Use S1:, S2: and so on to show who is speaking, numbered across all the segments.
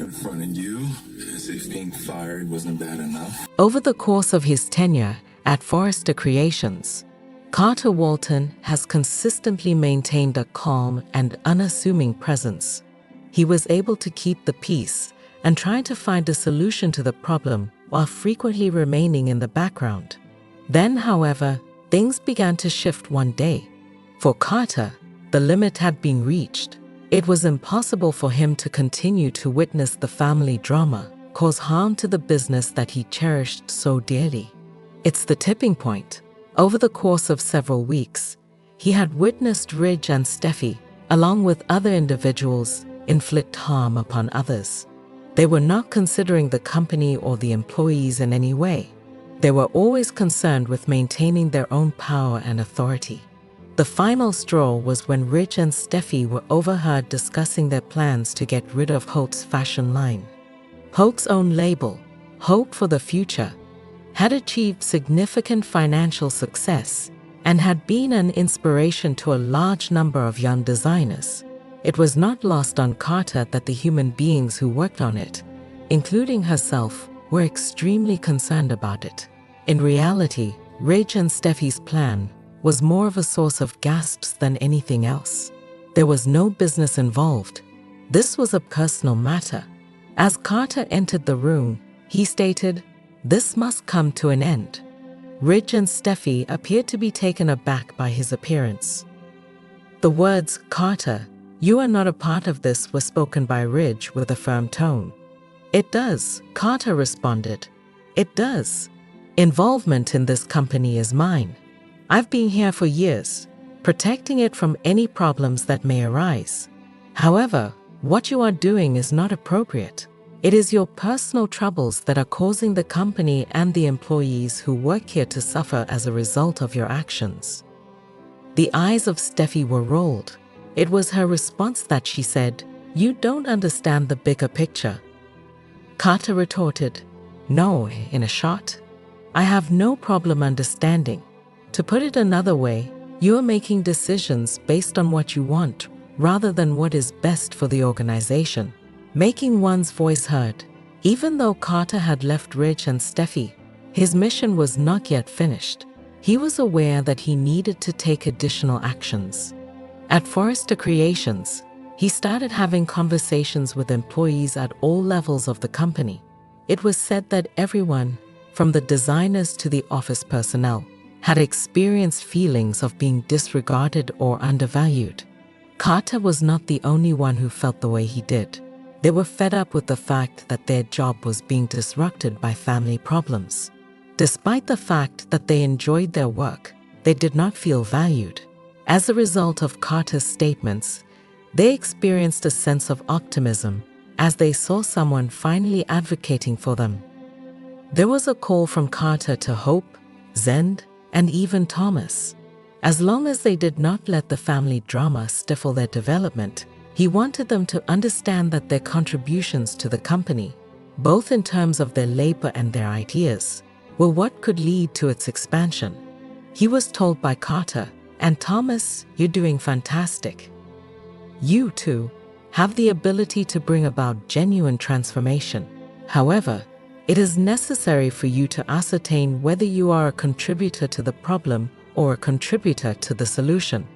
S1: confronted you as if being fired wasn't bad enough.
S2: Over the course of his tenure at Forrester Creations, Carter Walton has consistently maintained a calm and unassuming presence. He was able to keep the peace and try to find a solution to the problem while frequently remaining in the background. Then, however, things began to shift one day. For Carter, the limit had been reached. It was impossible for him to continue to witness the family drama cause harm to the business that he cherished so dearly. It's the tipping point. Over the course of several weeks, he had witnessed Ridge and Steffi, along with other individuals, inflict harm upon others. They were not considering the company or the employees in any way. They were always concerned with maintaining their own power and authority. The final straw was when Ridge and Steffi were overheard discussing their plans to get rid of Hope's fashion line. Hope's own label, Hope for the Future, had achieved significant financial success and had been an inspiration to a large number of young designers. It was not lost on Carter that the human beings who worked on it, including herself, were extremely concerned about it. In reality, Ridge and Steffi's plan was more of a source of gasps than anything else. There was no business involved. This was a personal matter. As Carter entered the room, he stated, "This must come to an end." Ridge and Steffi appeared to be taken aback by his appearance. The words, "Carter, you are not a part of this," were spoken by Ridge with a firm tone. "It does," Carter responded. "It does. Involvement in this company is mine. I've been here for years, protecting it from any problems that may arise. However, what you are doing is not appropriate. It is your personal troubles that are causing the company and the employees who work here to suffer as a result of your actions." The eyes of Steffi were rolled. It was her response that she said, "You don't understand the bigger picture." Carter retorted, "No," in a shot. "I have no problem understanding. To put it another way, you are making decisions based on what you want rather than what is best for the organization." Making one's voice heard. Even though Carter had left Ridge and Steffi, his mission was not yet finished. He was aware that he needed to take additional actions. At Forrester Creations, he started having conversations with employees at all levels of the company. It was said that everyone, from the designers to the office personnel, had experienced feelings of being disregarded or undervalued. Carter was not the only one who felt the way he did. They were fed up with the fact that their job was being disrupted by family problems. Despite the fact that they enjoyed their work, they did not feel valued. As a result of Carter's statements, they experienced a sense of optimism as they saw someone finally advocating for them. There was a call from Carter to Hope, Zend, and even Thomas. As long as they did not let the family drama stifle their development, he wanted them to understand that their contributions to the company, both in terms of their labor and their ideas, were what could lead to its expansion. He was told by Carter, "And Thomas, you're doing fantastic. You, too, have the ability to bring about genuine transformation. However, it is necessary for you to ascertain whether you are a contributor to the problem or a contributor to the solution."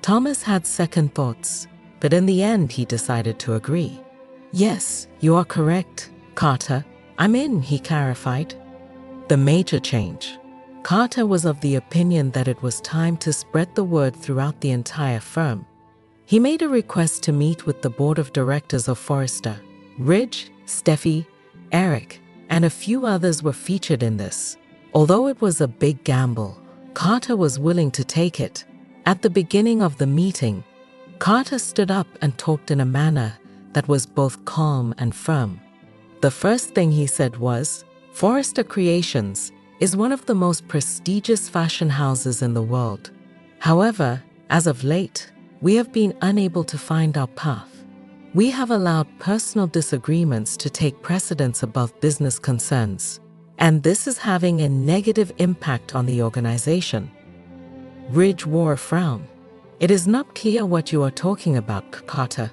S2: Thomas had second thoughts, but in the end he decided to agree. "Yes, you are correct, Carter. I'm in," he clarified. The major change. Carter was of the opinion that it was time to spread the word throughout the entire firm. He made a request to meet with the board of directors of Forrester. Ridge, Steffi, Eric, and a few others were featured in this. Although it was a big gamble, Carter was willing to take it. At the beginning of the meeting, Carter stood up and talked in a manner that was both calm and firm. The first thing he said was, "Forrester Creations is one of the most prestigious fashion houses in the world. However, as of late, we have been unable to find our path. We have allowed personal disagreements to take precedence above business concerns, and this is having a negative impact on the organization." Ridge wore a frown. "It is not clear what you are talking about, Carter."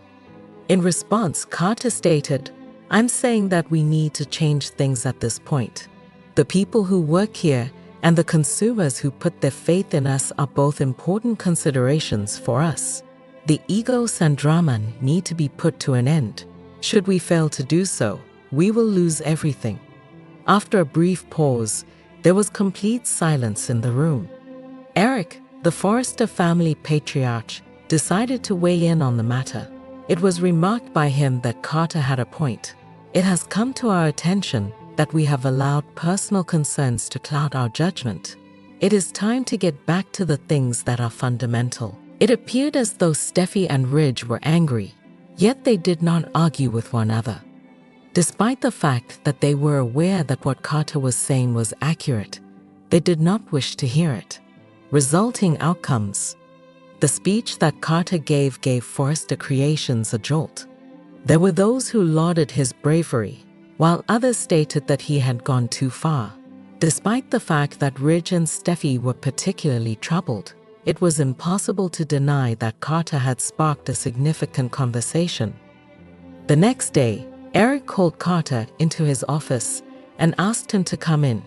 S2: In response, Carter stated, I'm saying that we need to change things at this point. The people who work here and the consumers who put their faith in us are both important considerations for us. The egos and drama need to be put to an end. Should we fail to do so, we will lose everything. After a brief pause, there was complete silence in the room. Eric, the Forrester family patriarch, decided to weigh in on the matter. It was remarked by him that Carter had a point. It has come to our attention that we have allowed personal concerns to cloud our judgment. It is time to get back to the things that are fundamental. It appeared as though Steffi and Ridge were angry, yet they did not argue with one another. Despite the fact that they were aware that what Carter was saying was accurate, they did not wish to hear it. Resulting outcomes. The speech that Carter gave Forrester Creations a jolt. There were those who lauded his bravery, while others stated that he had gone too far. Despite the fact that Ridge and Steffi were particularly troubled, it was impossible to deny that Carter had sparked a significant conversation. The next day, Eric called Carter into his office and asked him to come in.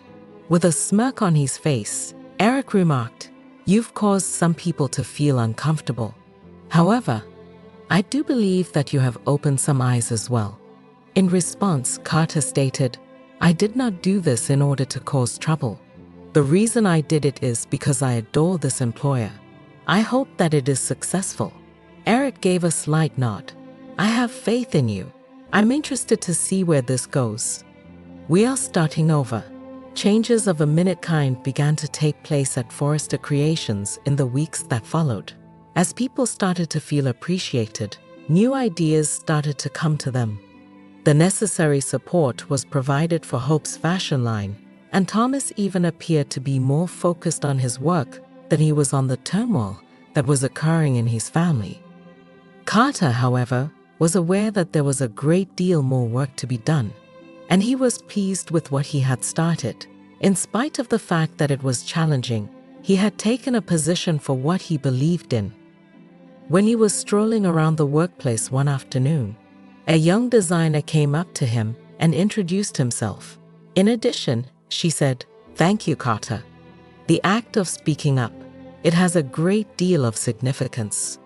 S2: With a smirk on his face, Eric remarked, "You've caused some people to feel uncomfortable. However, I do believe that you have opened some eyes as well." In response, Carter stated, "I did not do this in order to cause trouble. The reason I did it is because I adore this employer. I hope that it is successful." Eric gave a slight nod. "I have faith in you. I'm interested to see where this goes. We are starting over." Changes of a minute kind began to take place at Forrester Creations in the weeks that followed. As people started to feel appreciated, new ideas started to come to them. The necessary support was provided for Hope's fashion line, and Thomas even appeared to be more focused on his work than he was on the turmoil that was occurring in his family. Carter, however, was aware that there was a great deal more work to be done, and he was pleased with what he had started. In spite of the fact that it was challenging, he had taken a position for what he believed in. When he was strolling around the workplace one afternoon, a young designer came up to him and introduced himself. In addition, she said, "Thank you, Carter." The act of speaking up, it has a great deal of significance.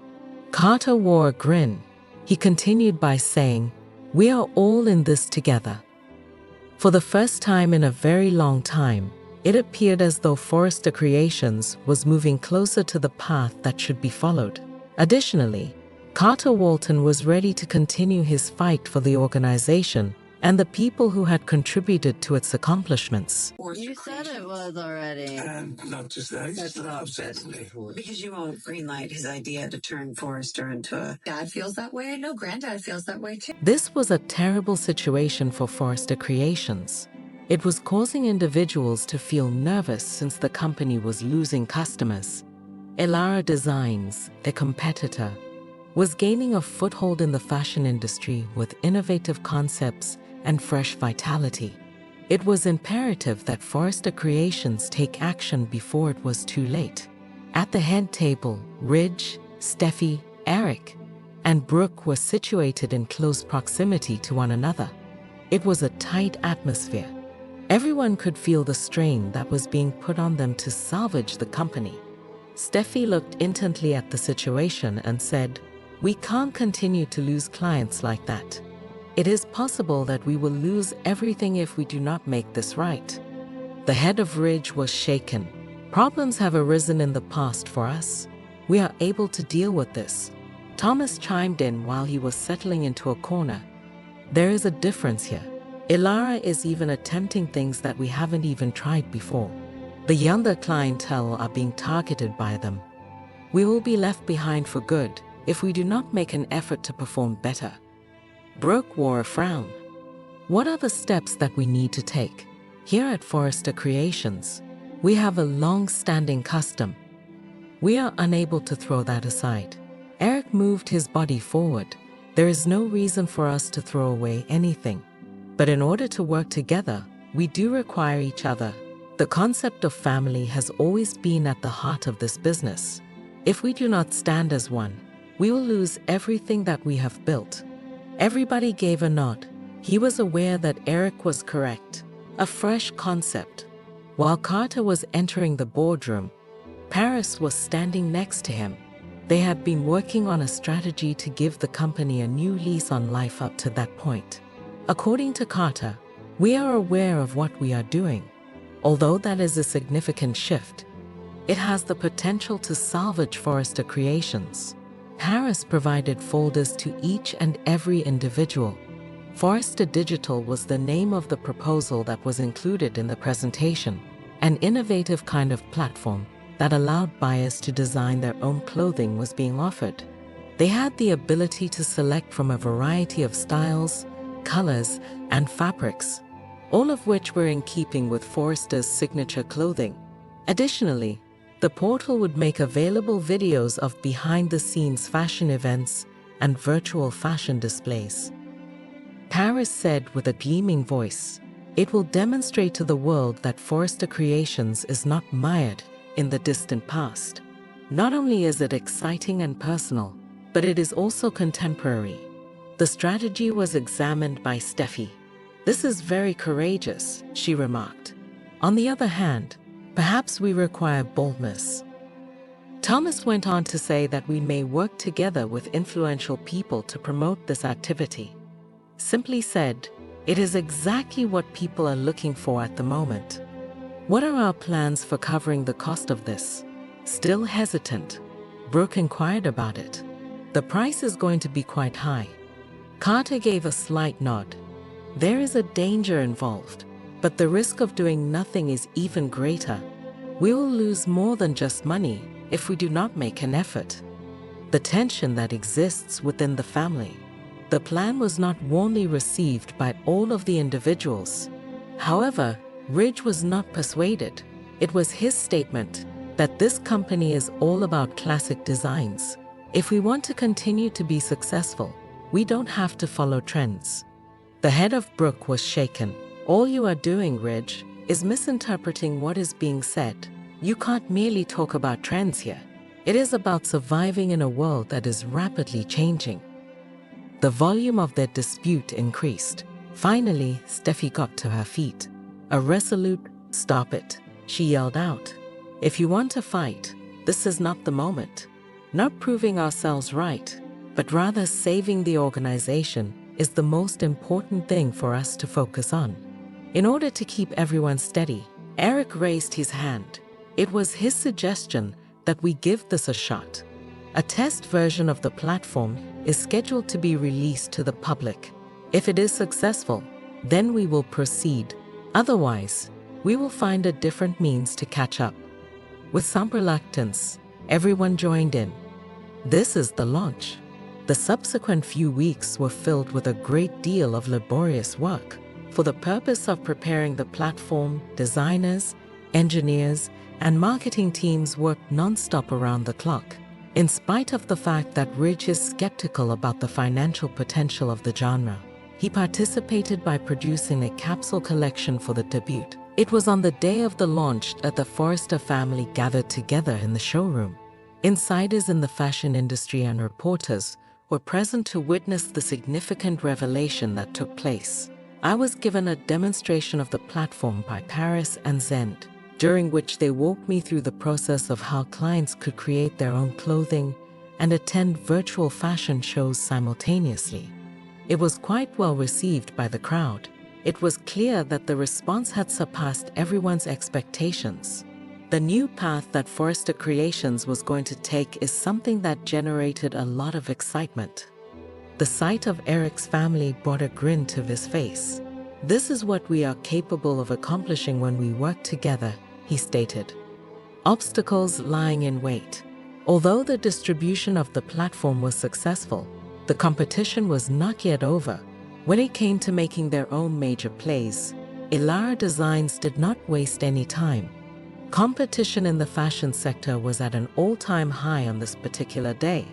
S2: Carter wore a grin. He continued by saying, "We are all in this together." For the first time in a very long time, it appeared as though Forrester Creations was moving closer to the path that should be followed. Additionally, Carter Walton was ready to continue his fight for the organization and the people who had contributed to its accomplishments.
S3: You said it was already.
S1: Not just that.
S3: That's not good. Because you won't greenlight his idea to turn Forrester into a...
S4: Dad feels that way. I know Granddad feels that way too.
S2: This was a terrible situation for Forrester Creations. It was causing individuals to feel nervous since the company was losing customers. Elara Designs, a competitor, was gaining a foothold in the fashion industry with innovative concepts and fresh vitality. It was imperative that Forrester Creations take action before it was too late. At the head table, Ridge, Steffi, Eric, and Brooke were situated in close proximity to one another. It was a tight atmosphere. Everyone could feel the strain that was being put on them to salvage the company. Steffi looked intently at the situation and said, "We can't continue to lose clients like that. It is possible that we will lose everything if we do not make this right." The head of Ridge was shaken. "Problems have arisen in the past for us. We are able to deal with this." Thomas chimed in while he was settling into a corner. "There is a difference here. Elara is even attempting things that we haven't even tried before. The younger clientele are being targeted by them. We will be left behind for good if we do not make an effort to perform better." Brooke wore a frown. "What are the steps that we need to take? Here at Forrester Creations, we have a long-standing custom. We are unable to throw that aside." Eric moved his body forward. "There is no reason for us to throw away anything. But in order to work together, we do require each other. The concept of family has always been at the heart of this business. If we do not stand as one, we will lose everything that we have built." Everybody gave a nod. He was aware that Eric was correct, a fresh concept. While Carter was entering the boardroom, Paris was standing next to him. They had been working on a strategy to give the company a new lease on life up to that point. According to Carter, "We are aware of what we are doing. Although that is a significant shift, it has the potential to salvage Forrester Creations." Paris provided folders to each and every individual. Forrester Digital was the name of the proposal that was included in the presentation, an innovative kind of platform that allowed buyers to design their own clothing was being offered. They had the ability to select from a variety of styles, colors, and fabrics, all of which were in keeping with Forrester's signature clothing. Additionally, the portal would make available videos of behind-the-scenes fashion events and virtual fashion displays. Paris said with a gleaming voice, "It will demonstrate to the world that Forrester Creations is not mired in the distant past. Not only is it exciting and personal, but it is also contemporary." The strategy was examined by Steffi. "This is very courageous," she remarked. "On the other hand, perhaps we require boldness." Thomas went on to say that we may work together with influential people to promote this activity. Simply said, it is exactly what people are looking for at the moment. "What are our plans for covering the cost of this?" Still hesitant, Brooke inquired about it. "The price is going to be quite high." Carter gave a slight nod. "There is a danger involved, but the risk of doing nothing is even greater. We will lose more than just money if we do not make an effort." The tension that exists within the family. The plan was not warmly received by all of the individuals. However, Ridge was not persuaded. It was his statement that this company is all about classic designs. If we want to continue to be successful, we don't have to follow trends. The head of Brooke was shaken. "All you are doing, Ridge, is misinterpreting what is being said. You can't merely talk about trends here. It is about surviving in a world that is rapidly changing." The volume of their dispute increased. Finally, Steffi got to her feet. A resolute, "Stop it," she yelled out. "If you want to fight, this is not the moment. Not proving ourselves right, but rather saving the organization is the most important thing for us to focus on." In order to keep everyone steady, Eric raised his hand. It was his suggestion that we give this a shot. A test version of the platform is scheduled to be released to the public. If it is successful, then we will proceed. Otherwise, we will find a different means to catch up. With some reluctance, everyone joined in. This is the launch. The subsequent few weeks were filled with a great deal of laborious work. For the purpose of preparing the platform, designers, engineers, and marketing teams worked non-stop around the clock. In spite of the fact that Ridge is skeptical about the financial potential of the genre, he participated by producing a capsule collection for the debut. It was on the day of the launch that the Forrester family gathered together in the showroom. Insiders in the fashion industry and reporters were present to witness the significant revelation that took place. I was given a demonstration of the platform by Paris and Zend, during which they walked me through the process of how clients could create their own clothing and attend virtual fashion shows simultaneously. It was quite well received by the crowd. It was clear that the response had surpassed everyone's expectations. The new path that Forrester Creations was going to take is something that generated a lot of excitement. The sight of Eric's family brought a grin to his face. "This is what we are capable of accomplishing when we work together," he stated. Obstacles lying in wait. Although the distribution of the platform was successful, the competition was not yet over. When it came to making their own major plays, Elara Designs did not waste any time. Competition in the fashion sector was at an all-time high on this particular day.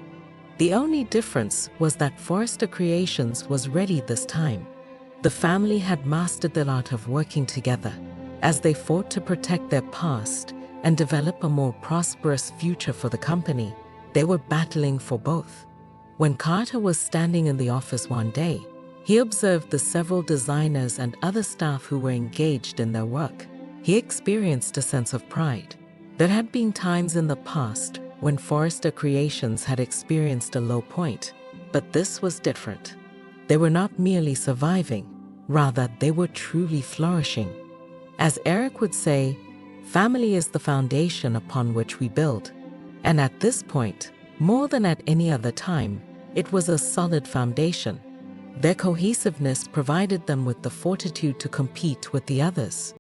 S2: The only difference was that Forrester Creations was ready this time. The family had mastered the art of working together. As they fought to protect their past and develop a more prosperous future for the company, they were battling for both. When Carter was standing in the office one day, He observed the several designers and other staff who were engaged in their work. He experienced a sense of pride. There had been times in the past when Forrester Creations had experienced a low point, but this was different. They were not merely surviving, rather they were truly flourishing. As Eric would say, family is the foundation upon which we build. And at this point, more than at any other time, it was a solid foundation. Their cohesiveness provided them with the fortitude to compete with the others.